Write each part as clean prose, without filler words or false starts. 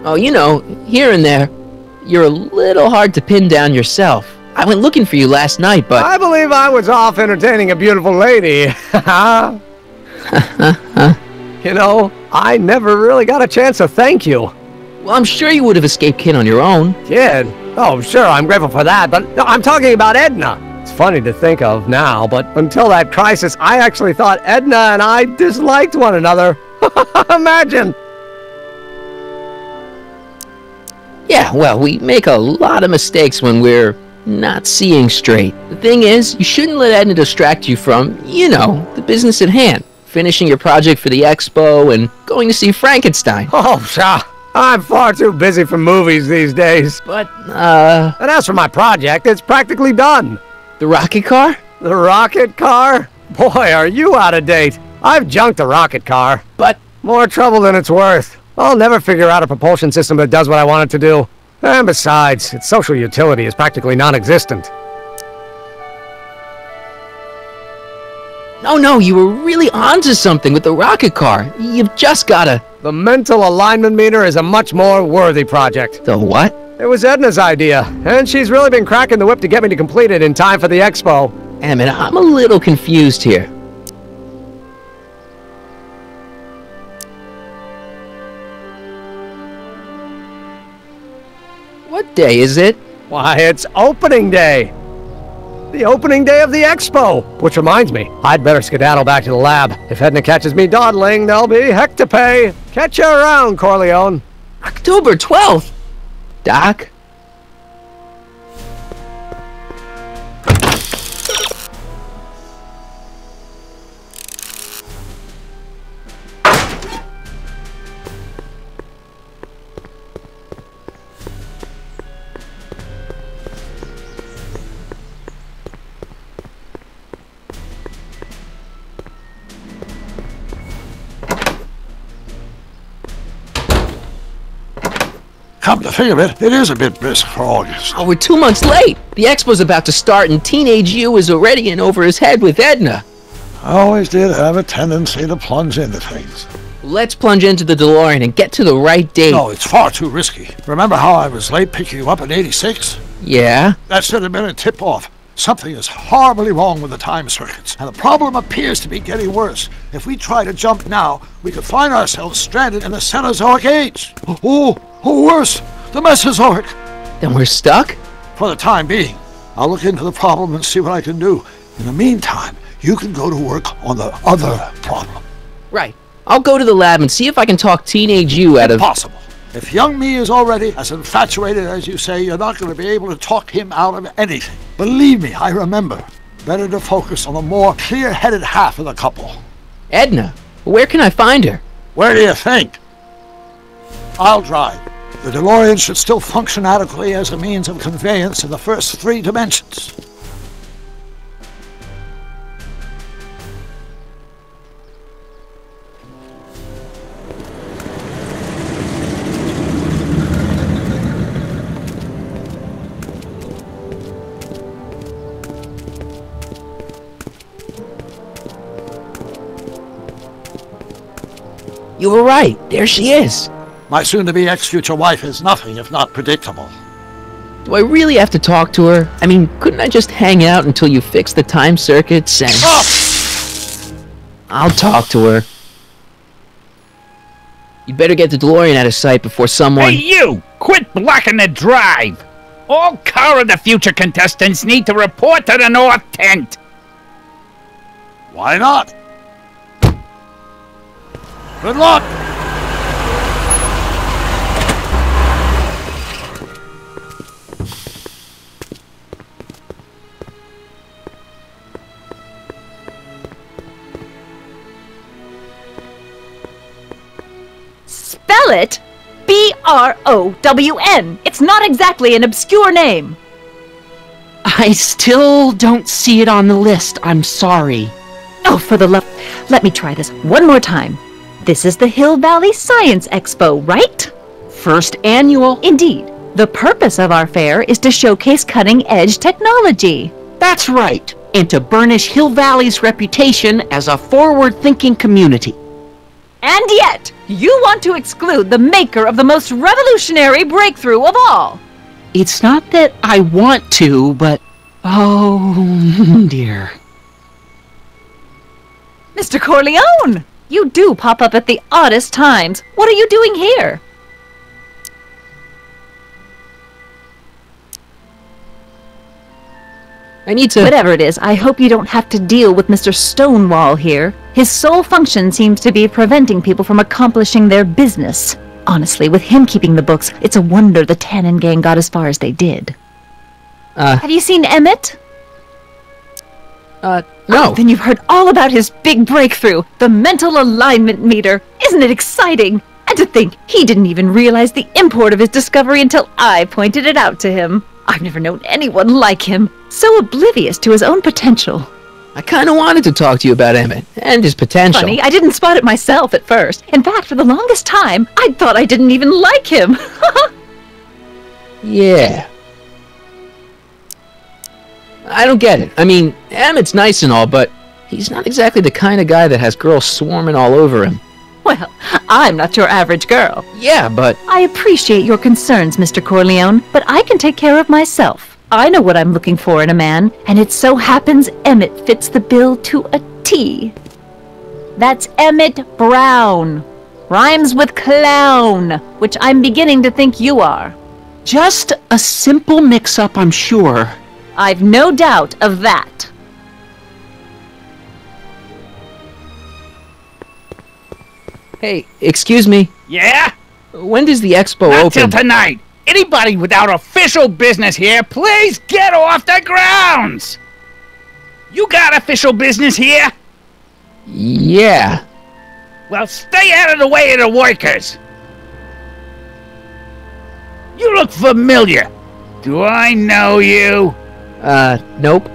Oh, you know, here and there. You're a little hard to pin down yourself. I went looking for you last night, but... I believe I was off entertaining a beautiful lady. You know, I never really got a chance to thank you. Well, I'm sure you would have escaped Kid on your own. Kid? Oh, sure, I'm grateful for that, but no, I'm talking about Edna. It's funny to think of now, but until that crisis, I actually thought Edna and I disliked one another. Imagine! Yeah, well, we make a lot of mistakes when we're not seeing straight. The thing is, you shouldn't let Edna distract you from, you know, the business at hand. Finishing your project for the expo and going to see Frankenstein. Oh, pshaw. I'm far too busy for movies these days. But, And as for my project, it's practically done. the rocket car? The rocket car? Boy, are you out of date. I've junked the rocket car. But... more trouble than it's worth. I'll never figure out a propulsion system that does what I want it to do. And besides, its social utility is practically non-existent. No, you were really onto something with the rocket car. You've just gotta... The mental alignment meter is a much more worthy project. The what? It was Edna's idea, and she's really been cracking the whip to get me to complete it in time for the expo. Emmett, I'm a little confused here. What day is it? Why, it's opening day! The opening day of the expo! Which reminds me, I'd better skedaddle back to the lab. If Edna catches me dawdling, there'll be heck to pay. Catch you around, Corleone. October 12th! Doc? Come to think of it, it is a bit brisk for August. Oh, we're 2 months late! The expo's about to start and teenage you is already in over his head with Edna. I always did have a tendency to plunge into things. Let's plunge into the DeLorean and get to the right date. No, it's far too risky. Remember how I was late picking you up in '86? Yeah? That should have been a tip-off. Something is horribly wrong with the time circuits, and the problem appears to be getting worse. If we try to jump now, we could find ourselves stranded in the Cenozoic age. Or worse, the Mesozoic. Then we're stuck? For the time being, I'll look into the problem and see what I can do. In the meantime, you can go to work on the other problem. Right. I'll go to the lab and see if I can talk teenage you out of... Impossible. If young me is already as infatuated as you say, you're not going to be able to talk him out of anything. Believe me, I remember. Better to focus on the more clear-headed half of the couple. Edna? Where can I find her? Where do you think? I'll drive. The DeLorean should still function adequately as a means of conveyance in the first 3 dimensions. You were right. There she is. My soon-to-be ex-future wife is nothing if not predictable. Do I really have to talk to her? I mean, couldn't I just hang out until you fix the time circuits and... Oh! I'll talk to her. You'd better get the DeLorean out of sight before someone... Hey, you! Quit blocking the drive! All Car of the Future contestants need to report to the North Tent! Why not? Good luck! Spell it B-R-O-W-N. It's not exactly an obscure name. I still don't see it on the list. I'm sorry. Oh, for the love... Let me try this one more time. This is the Hill Valley Science Expo, right? First annual. Indeed. The purpose of our fair is to showcase cutting-edge technology. That's right. And to burnish Hill Valley's reputation as a forward-thinking community. And yet, you want to exclude the maker of the most revolutionary breakthrough of all. It's not that I want to, but... oh, dear. Mr. Corleone! You do pop up at the oddest times. What are you doing here? I need to... Whatever it is, I hope you don't have to deal with Mr. Stonewall here. His sole function seems to be preventing people from accomplishing their business. Honestly, with him keeping the books, it's a wonder the Tannen gang got as far as they did. Have you seen Emmett? No. Oh, then you've heard all about his big breakthrough, the mental alignment meter. Isn't it exciting? And to think, he didn't even realize the import of his discovery until I pointed it out to him. I've never known anyone like him, so oblivious to his own potential. I kind of wanted to talk to you about Emmett and his potential. Funny, I didn't spot it myself at first. In fact, for the longest time, I thought I didn't even like him. Yeah. I don't get it. I mean, Emmett's nice and all, but he's not exactly the kind of guy that has girls swarming all over him. Well, I'm not your average girl. Yeah, but... I appreciate your concerns, Mr. Corleone, but I can take care of myself. I know what I'm looking for in a man, and it so happens Emmett fits the bill to a T. That's Emmett Brown. Rhymes with clown, which I'm beginning to think you are. Just a simple mix-up, I'm sure. I've no doubt of that. Hey, excuse me. Yeah? When does the expo Not till open? tonight. Anybody without official business here, please get off the grounds! You got official business here? Yeah. Well, stay out of the way of the workers. You look familiar. Do I know you? Nope.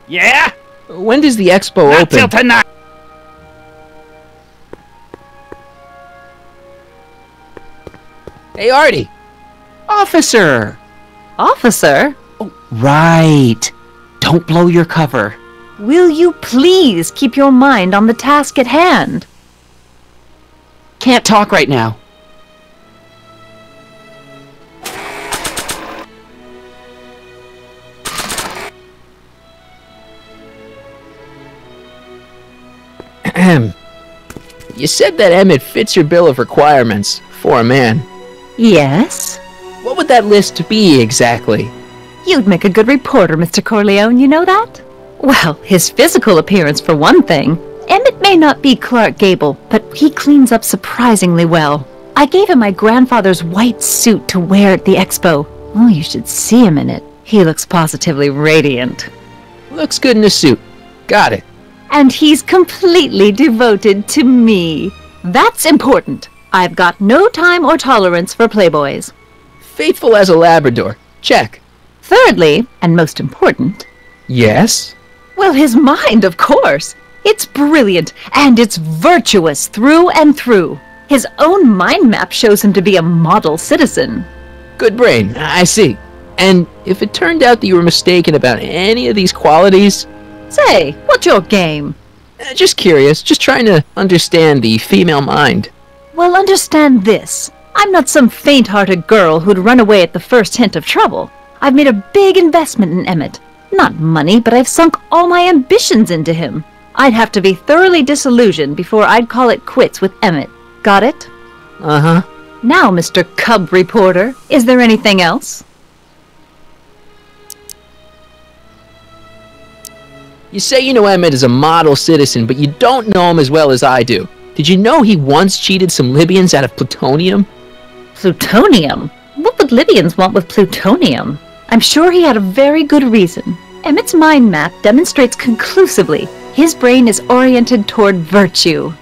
Yeah? When does the expo Not open? till tonight. Hey, Artie. Officer! Officer, Right. Don't blow your cover. will you please keep your mind on the task at hand? Can't talk right now. You said that Emmett fits your bill of requirements for a man. Yes? What would that list be exactly? You'd make a good reporter, Mr. Corleone, you know that? Well, his physical appearance for one thing. Emmett may not be Clark Gable, but he cleans up surprisingly well. I gave him my grandfather's white suit to wear at the expo. Oh, you should see him in it. He looks positively radiant. Looks good in a suit. Got it. And he's completely devoted to me. That's important. I've got no time or tolerance for playboys. Faithful as a Labrador. Check. Thirdly, and most important, Yes? well, his mind, of course. It's brilliant, and it's virtuous through and through. His own mind map shows him to be a model citizen. Good brain. I see. And if it turned out that you were mistaken about any of these qualities, Say, what's your game? just curious, just trying to understand the female mind. Well, understand this. I'm not some faint-hearted girl who'd run away at the first hint of trouble. I've made a big investment in Emmett. Not money, but I've sunk all my ambitions into him. I'd have to be thoroughly disillusioned before I'd call it quits with Emmett. Got it? Uh-huh. Now, Mr. Cub Reporter, is there anything else? You say you know Emmett is a model citizen, but you don't know him as well as I do. Did you know he once cheated some Libyans out of plutonium? Plutonium? What would Libyans want with plutonium? I'm sure he had a very good reason. Emmett's mind map demonstrates conclusively his brain is oriented toward virtue.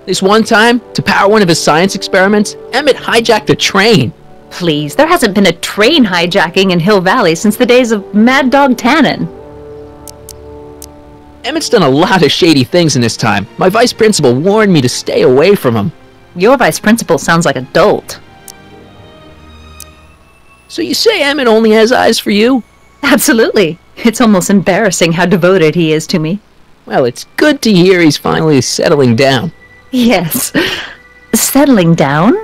This one time, to power one of his science experiments, Emmett hijacked a train. Please, there hasn't been a train hijacking in Hill Valley since the days of Mad Dog Tannen. Emmett's done a lot of shady things in his time. My vice principal warned me to stay away from him. Your vice principal sounds like a dolt. So you say Emmett only has eyes for you? Absolutely. It's almost embarrassing how devoted he is to me. Well, it's good to hear he's finally settling down. Yes. Settling down?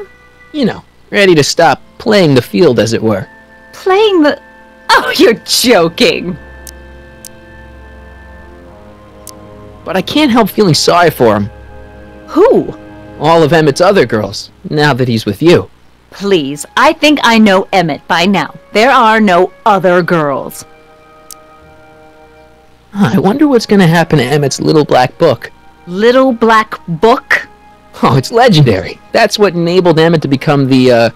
You know, ready to stop playing the field, as it were. Playing the... Oh, you're joking! But I can't help feeling sorry for him. Who? All of Emmett's other girls, now that he's with you. Please, I think I know Emmett by now. There are no other girls. I wonder what's going to happen to Emmett's little black book. Little black book? Oh, it's legendary. That's what enabled Emmett to become the,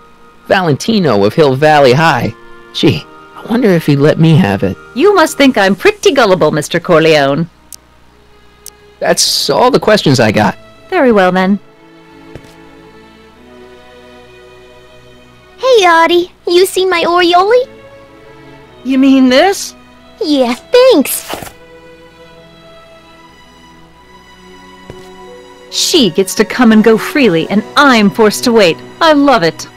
Valentino of Hill Valley High. Gee, I wonder if he'd let me have it. You must think I'm pretty gullible, Mr. Corleone. That's all the questions I got. Very well, then. Hey, Artie, you seen my Oriole? You mean this? Yeah, thanks. She gets to come and go freely, and I'm forced to wait. I love it.